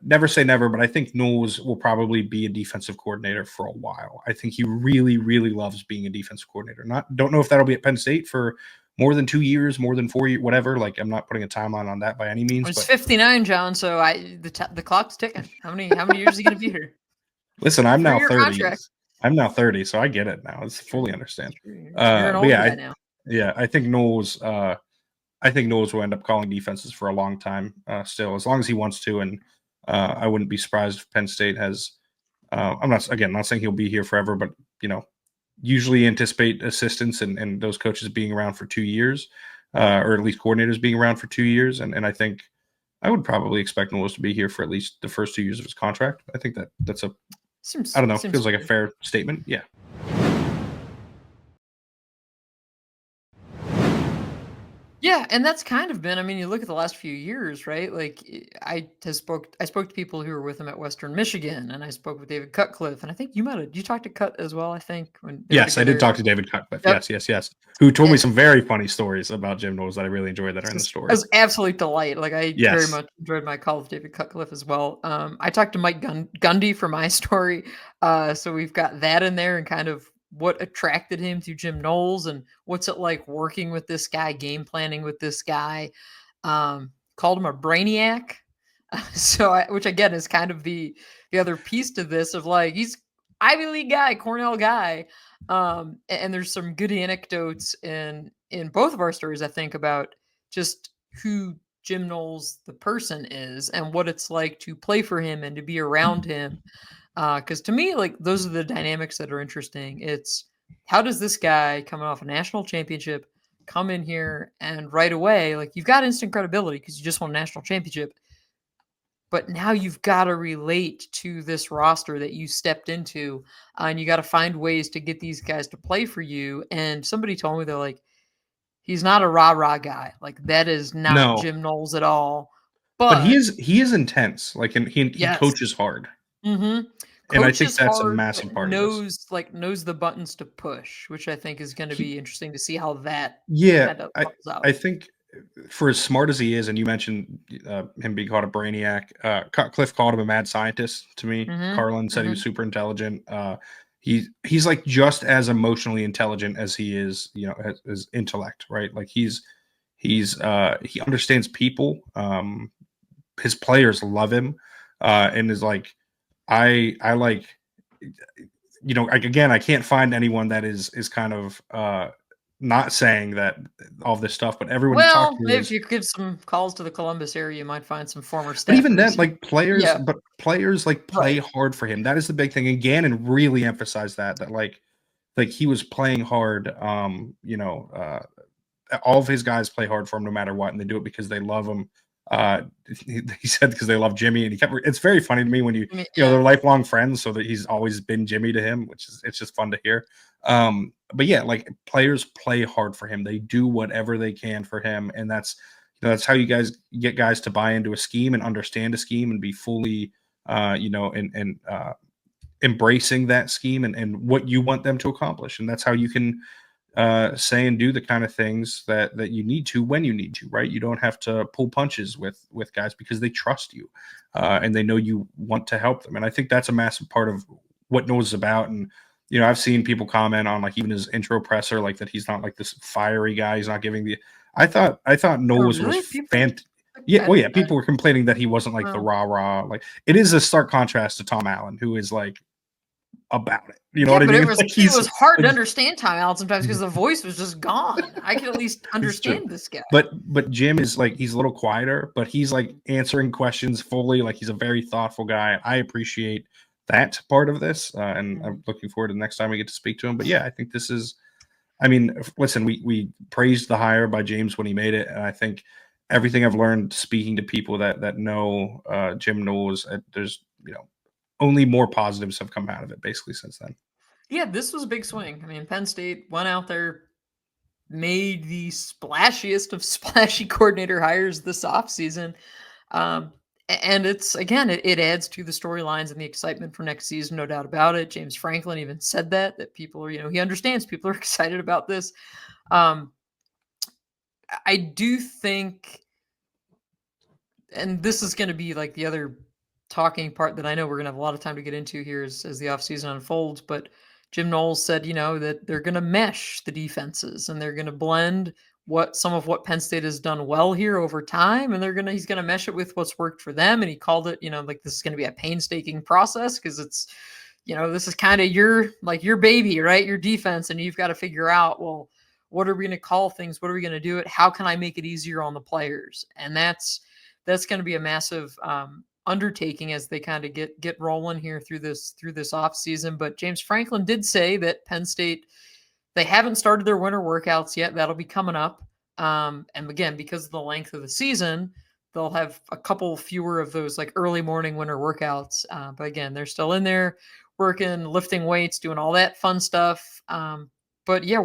never say never, but I think Knowles will probably be a defensive coordinator for a while. I think he really, really loves being a defensive coordinator. Don't know if that'll be at Penn State for more than 2 years, more than 4 years, whatever. Like, I'm not putting a timeline on that by any means. It's 59, John. So the clock's ticking. How many years is he going to be here? Listen, I'm now 30. Contract. I'm now 30, so I get it now. It's fully understand. You're an old guy now. Yeah, I think Knowles. I think Knowles will end up calling defenses for a long time still, as long as he wants to. And I wouldn't be surprised if Penn State has. I'm not saying he'll be here forever, but usually anticipate assistants and those coaches being around for 2 years, or at least coordinators being around for 2 years. And I think I would probably expect Knowles to be here for at least the first 2 years of his contract. I think that's a. I don't know. Feels like a fair statement. Yeah. Yeah, Yeah, and that's kind of been, I mean, you look at the last few years, right? Like I spoke to people who were with him at Western Michigan, and I spoke with David Cutcliffe, and I think you talked to Cut as well, I think, when they were Yes, I did together. talk to David Cutcliffe. Yep. Yes. Who told me And some very funny stories about Jim Knowles that I really enjoyed that are in the it story. was absolute delight. Like I very Yes. much enjoyed my call with David Cutcliffe as well. I talked to Mike Gundy for my story. So we've got that in there and kind of what attracted him to Jim Knowles and what's it like working with this guy, game planning with this guy. Called him a brainiac. Which again is kind of the other piece to this of like, he's Ivy League guy, Cornell guy. And there's some good anecdotes in both of our stories, I think, about just who Jim Knowles the person is and what it's like to play for him and to be around him. Because to me, like those are the dynamics that are interesting. It's how does this guy coming off a national championship come in here and right away, like you've got instant credibility because you just won a national championship, but now you've got to relate to this roster that you stepped into, and you got to find ways to get these guys to play for you. And somebody told me they're like, he's not a rah-rah guy. Like that is not No, Jim Knowles at all. but But he is intense. Like, and he yes. coaches hard. Mm-hmm. And I think Coaches that's a hard, massive but part of this. knows the buttons to push, which I think is going to be interesting to see how that Yeah, kind of I comes out. I think for as smart as he is, and you mentioned him being called a brainiac, Cliff called him a mad scientist to me. Mm-hmm. Carlin said he was Mm-hmm. super intelligent. He's like just as emotionally intelligent as he is, as intellect, right? Like he understands people. His players love him, and is like I like again, I can't find anyone that is kind of not saying that all this stuff, but everyone you talk Well, to maybe if is. you give some calls to the Columbus area, you might find some former But even then, staffers. like Yeah, players like play right. hard for him. That is the big thing. And Gannon really emphasized that like he was playing hard. All of his guys play hard for him no matter what, and they do it because they love him. He said because they love Jimmy, and he kept. It's very funny to me when I mean, they're yeah. lifelong friends, so that he's always been Jimmy to him, which is it's just fun to hear. But yeah, like players play hard for him. They do whatever they can for him, and that's how you guys get guys to buy into a scheme and understand a scheme and be fully, and embracing that scheme and what you want them to accomplish, and that's how you can say and do the kind of things that you need to when you need to, right? You don't have to pull punches with guys because they trust you, and they know you want to help them. And I think that's a massive part of what Noah's about. And I've seen people comment on like even his intro presser, like that he's not like this fiery guy. He's not giving the. I thought Oh, Noah's really? was People, fant. Yeah, well, yeah. I People were complaining that he wasn't like the well, rah rah. Like it is a stark contrast to Tom Allen, who is like about it. You know yeah, what I but mean? Like it he's was hard to like understand Tom Allen sometimes because the voice was just gone. I could at least it's true. understand this guy. But Jim is like he's a little quieter, but he's like answering questions fully. Like he's a very thoughtful guy. I appreciate that part of this, and I'm looking forward to the next time we get to speak to him. But yeah, I think this is. I mean, listen, we praised the hire by James when he made it, and I think everything I've learned speaking to people that know Jim Knowles, there's only more positives have come out of it basically since then. Yeah, this was a big swing. I mean, Penn State went out there, made the splashiest of splashy coordinator hires this offseason. And it's again, it adds to the storylines and the excitement for next season, no doubt about it. James Franklin even said that people are, he understands people are excited about this. I do think, and this is going to be like the other talking part that I know we're going to have a lot of time to get into here as the offseason unfolds, but Jim Knowles said, that they're going to mesh the defenses and they're going to blend some of what Penn State has done well here over time, and he's going to mesh it with what's worked for them. And he called it, like this is going to be a painstaking process because it's, this is kind of your baby, right? Your defense, and you've got to figure out, well, what are we going to call things? What are we going to do it? How can I make it easier on the players? And that's going to be a massive undertaking as they kind of get rolling here through this off season. But James Franklin did say that Penn State, they haven't started their winter workouts yet. That'll be coming up. And again, because of the length of the season, they'll have a couple fewer of those like early morning winter workouts. But again, they're still in there working, lifting weights, doing all that fun stuff. But yeah,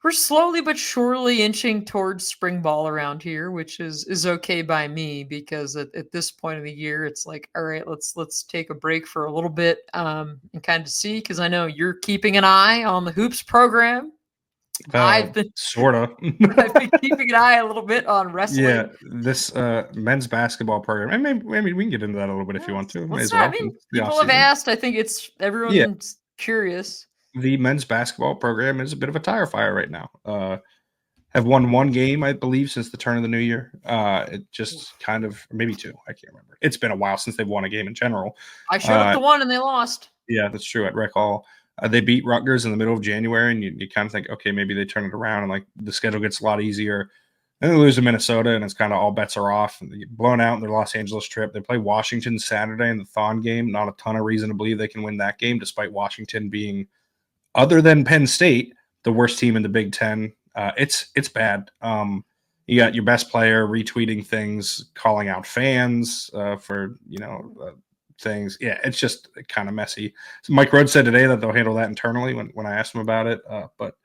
We're slowly but surely inching towards spring ball around here, which is okay by me because at this point of the year, it's like, all right, let's take a break for a little bit and kind of see, because I know you're keeping an eye on the hoops program. I've been keeping an eye a little bit on wrestling. Yeah, this men's basketball program, and maybe we can get into that a little bit if you want to. May as well. I mean, people have asked. I think everyone's curious. The men's basketball program is a bit of a tire fire right now. Have won one game, I believe, since the turn of the new year. It just kind of, maybe two. I can't remember. It's been a while since they've won a game in general. I showed up to one and they lost. Yeah, that's true. At Rec Hall, they beat Rutgers in the middle of January, and you kind of think, okay, maybe they turn it around, and like the schedule gets a lot easier. And they lose to Minnesota, and it's kind of all bets are off. And they get blown out in their Los Angeles trip. They play Washington Saturday in the Thon game. Not a ton of reason to believe they can win that game, despite Washington being, other than Penn State, the worst team in the Big Ten. It's bad. You got your best player retweeting things, calling out fans for things. Yeah, it's just kind of messy. So Mike Rhodes said today that they'll handle that internally when I asked him about it. But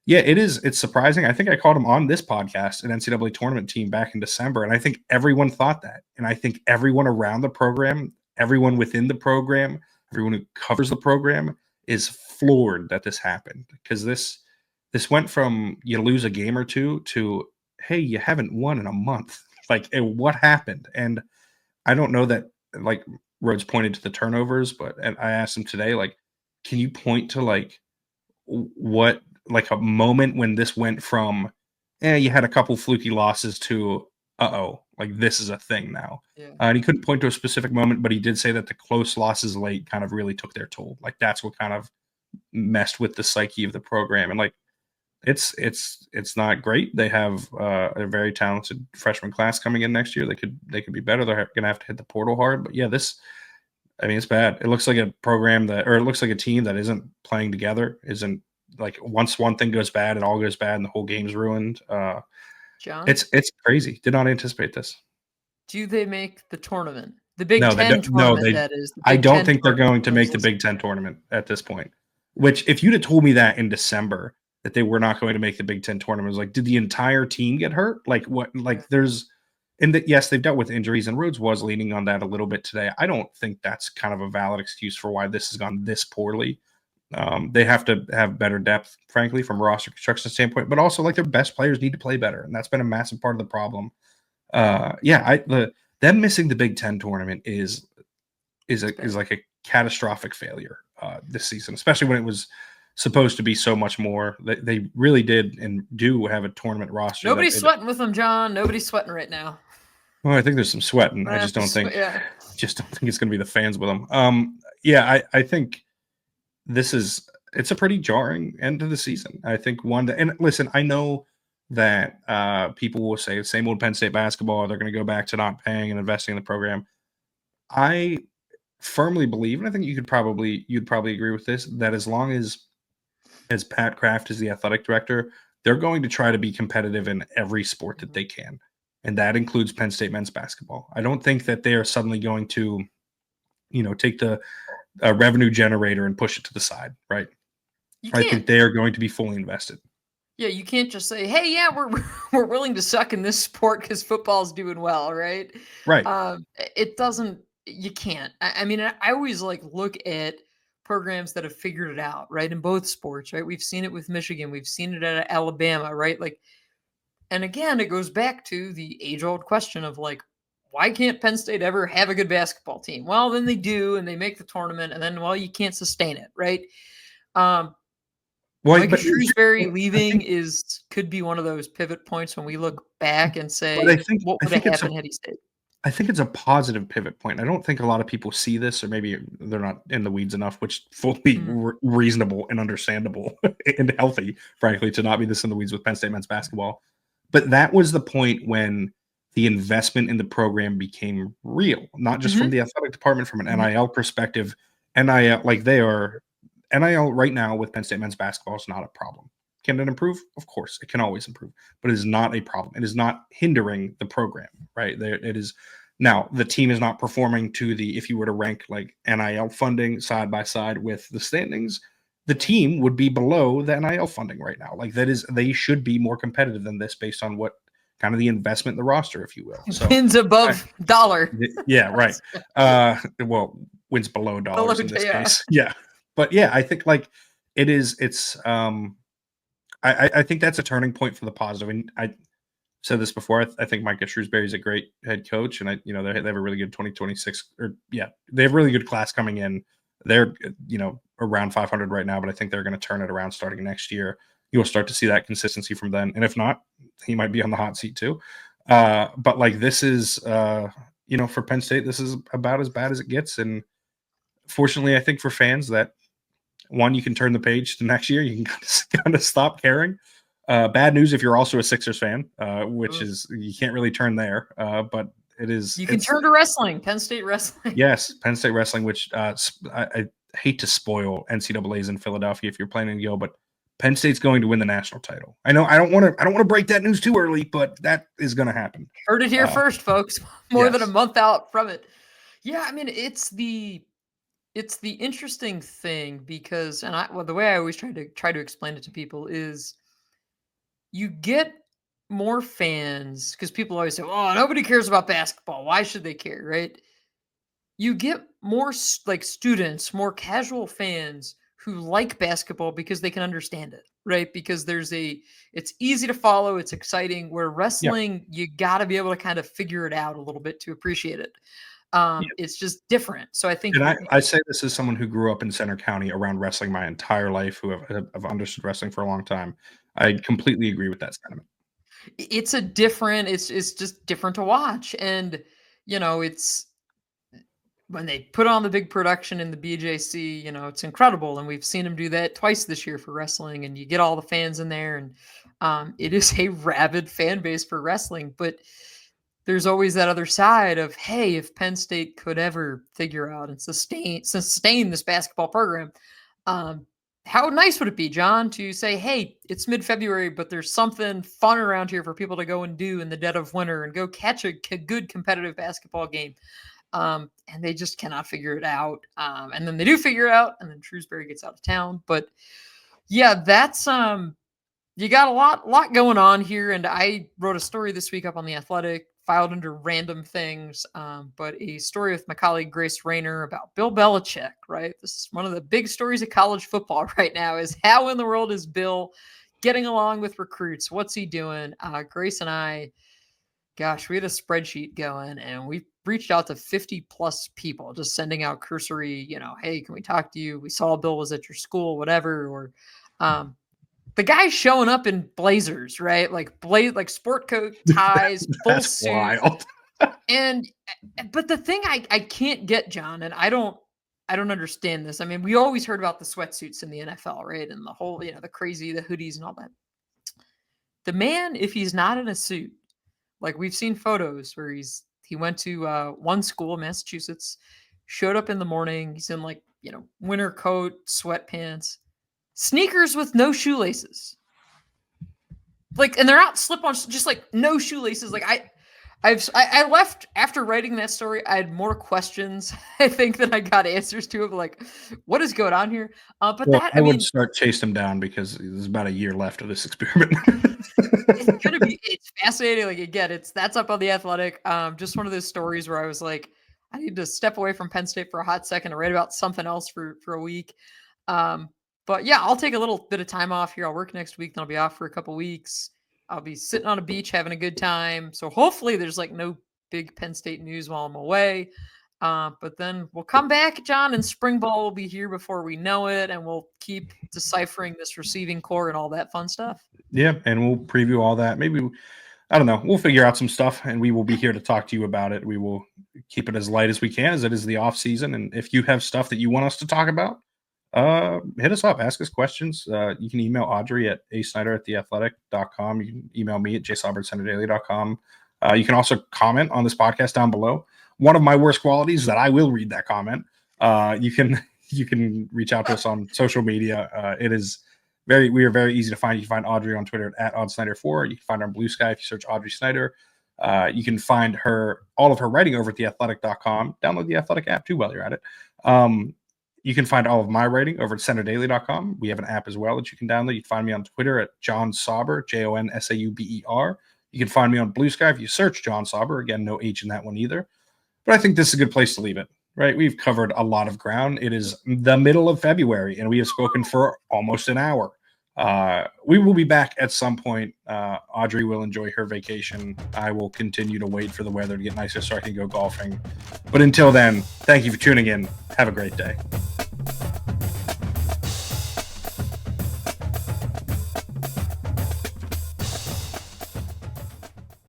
yeah, it's surprising. I think I called him on this podcast, an NCAA tournament team back in December, and I think everyone thought that. And I think everyone around the program, everyone within the program, everyone who covers the program is floored that this happened, because this went from you lose a game or two to, hey, you haven't won in a month. Like, what happened? And I don't know that, like, Rhodes pointed to the turnovers, and I asked him today, like, can you point to like what, like a moment when this went from, you had a couple fluky losses to, like this is a thing now. Yeah. And he couldn't point to a specific moment, but he did say that the close losses late kind of really took their toll. Like that's what kind of messed with the psyche of the program. And like, it's not great. They have a very talented freshman class coming in next year. They could be better. They're going to have to hit the portal hard. But yeah, it's bad. It looks like a program it looks like a team that isn't playing together. Isn't like, once one thing goes bad, it all goes bad, and the whole game's ruined. John, it's crazy. Did not anticipate this. Do they make the tournament? The Big Ten tournament. No, that is. I don't think they're going to make the Big Ten tournament at this point. Which, if you'd have told me that in December, that they were not going to make the Big Ten tournament, was like, did the entire team get hurt? Like what? Like yes, they've dealt with injuries, and Rhodes was leaning on that a little bit today. I don't think that's kind of a valid excuse for why this has gone this poorly. They have to have better depth, frankly, from a roster construction standpoint, but also like their best players need to play better, and that's been a massive part of the problem. Them missing the Big Ten tournament is like a catastrophic failure this season, especially when it was supposed to be so much more. They really did and do have a tournament roster. Nobody's sweating with them, John. Nobody's sweating right now. Well, I think there's some sweating. I just don't think it's going to be the fans with them. I think it's a pretty jarring end to the season. I think and listen, I know that people will say same old Penn State basketball. They're going to go back to not paying and investing in the program. I firmly believe, and I think you'd probably agree with this, that as long as Pat Kraft is the athletic director, they're going to try to be competitive in every sport that they can. And that includes Penn State men's basketball. I don't think that they are suddenly going to, take the revenue generator and push it to the side, right? I think they are going to be fully invested. Yeah, you can't just say, hey, yeah, we're willing to suck in this sport because football's doing well, right? Right. It doesn't, you can't. I mean, I always look at programs that have figured it out, right? In both sports, right? We've seen it with Michigan. We've seen it at Alabama, right? And again, it goes back to the age-old question of why can't Penn State ever have a good basketball team? Well, then they do, and they make the tournament, and then, you can't sustain it, right? Micah Shrewsbury leaving could be one of those pivot points when we look back and say, what would have happened had he stayed? I think it's a positive pivot point. I don't think a lot of people see this, or maybe they're not in the weeds enough, which fully reasonable and understandable and healthy, frankly, to not be this in the weeds with Penn State men's basketball. But that was the point when the investment in the program became real, not just from the athletic department, from an NIL perspective. NIL right now with Penn State men's basketball is not a problem. Can it improve? Of course, it can always improve, but it is not a problem. It is not hindering the program, right? It is. Now, the team is not performing to if you were to rank NIL funding side by side with the standings, the team would be below the NIL funding right now. Like they should be more competitive than this based on what kind of the investment in the roster, if you will. So wins above dollar. Yeah, right. Well, wins below dollars in this case. Yeah. But yeah, I think like it's I think that's a turning point for the positive. And I said this before. I think Micah Shrewsbury is a great head coach, and they have a really good 2026. They have a really good class coming in. They're around 500 right now, but I think they're going to turn it around starting next year. You'll start to see that consistency from them, and if not, he might be on the hot seat too. But like this is for Penn State, this is about as bad as it gets, and fortunately, I think for fans that one, you can turn the page to next year. You can kind of stop caring. Bad news if you're also a Sixers fan, which is you can't really turn there. But it is. You can turn to wrestling, Penn State wrestling. Yes, Penn State wrestling, which I hate to spoil NCAA's in Philadelphia if you're planning to go, but Penn State's going to win the national title. I know I don't want to break that news too early, but that is going to happen. Heard it here first, folks. More than a month out from it. Yeah, I mean it's the interesting thing because, the way I always try to explain it to people is, you get more fans because people always say, "Oh, nobody cares about basketball. Why should they care?" Right? You get more like students, more casual fans who like basketball because they can understand it, right? Because it's easy to follow, it's exciting. Where wrestling, you got to be able to kind of figure it out a little bit to appreciate it. It's just different. So I think, and I say this as someone who grew up in Center County around wrestling my entire life, who have understood wrestling for a long time. I completely agree with that sentiment. It's just different to watch. And, it's when they put on the big production in the BJC, it's incredible. And we've seen them do that twice this year for wrestling, and you get all the fans in there, and it is a rabid fan base for wrestling. But there's always that other side of, hey, if Penn State could ever figure out and sustain this basketball program, how nice would it be, John, to say, hey, it's mid-February, but there's something fun around here for people to go and do in the dead of winter and go catch a good competitive basketball game. And they just cannot figure it out. And then they do figure it out, and then Shrewsbury gets out of town. But yeah, that's you got a lot going on here. And I wrote a story this week up on The Athletic, filed under random things, but a story with my colleague Grace Rayner about Bill Belichick, right? This is one of the big stories of college football right now, is how in the world is Bill getting along with recruits? What's he doing? Grace and I, gosh, we had a spreadsheet going, and we reached out to 50 plus people, just sending out cursory, hey, can we talk to you? We saw Bill was at your school, whatever, or the guy's showing up in blazers, right? Like sport coat, ties, full suit. Wild. But the thing I can't get, John, and I don't understand this. I mean, we always heard about the sweatsuits in the NFL, right? And the whole, the hoodies and all that. The man, if he's not in a suit, like we've seen photos where he went to one school in Massachusetts, showed up in the morning, he's in winter coat, sweatpants, sneakers with no shoelaces. And they're out slip-ons, just no shoelaces. I left after writing that story. I had more questions, I think, than I got answers to. Of what is going on here? But I would start chasing him down because there's about a year left of this experiment. It's fascinating. Again, that's up on The Athletic. Just one of those stories where I was like, I need to step away from Penn State for a hot second and write about something else for a week. But yeah, I'll take a little bit of time off here. I'll work next week, then I'll be off for a couple weeks. I'll be sitting on a beach having a good time. So hopefully there's no big Penn State news while I'm away. But then we'll come back, John, and spring ball will be here before we know it, and we'll keep deciphering this receiving core and all that fun stuff. Yeah, and we'll preview all that. Maybe, I don't know, we'll figure out some stuff, and we will be here to talk to you about it. We will keep it as light as we can, as it is the off season. And if you have stuff that you want us to talk about, hit us up, ask us questions. You can email Audrey at asnyder@theathletic.com. You can email me at jsaubercenterdaily.com. You can also comment on this podcast down below. One of my worst qualities is that I will read that comment. You can reach out to us on social media. We are very easy to find. You can find Audrey on Twitter at @OddSnyder4. You can find her on Blue Sky if you search Audrey Snyder. You can find all of her writing over at theathletic.com. Download the Athletic app too while you're at it. You can find all of my writing over at centerdaily.com. We have an app as well that you can download. You can find me on Twitter at Jon Sauber, JonSauber. You can find me on Blue Sky if you search Jon Sauber. Again, no H in that one either. But I think this is a good place to leave it, right? We've covered a lot of ground. It is the middle of February, and we have spoken for almost an hour. We will be back at some point. Audrey will enjoy her vacation. I will continue to wait for the weather to get nicer so I can go golfing. But until then, thank you for tuning in. Have a great day.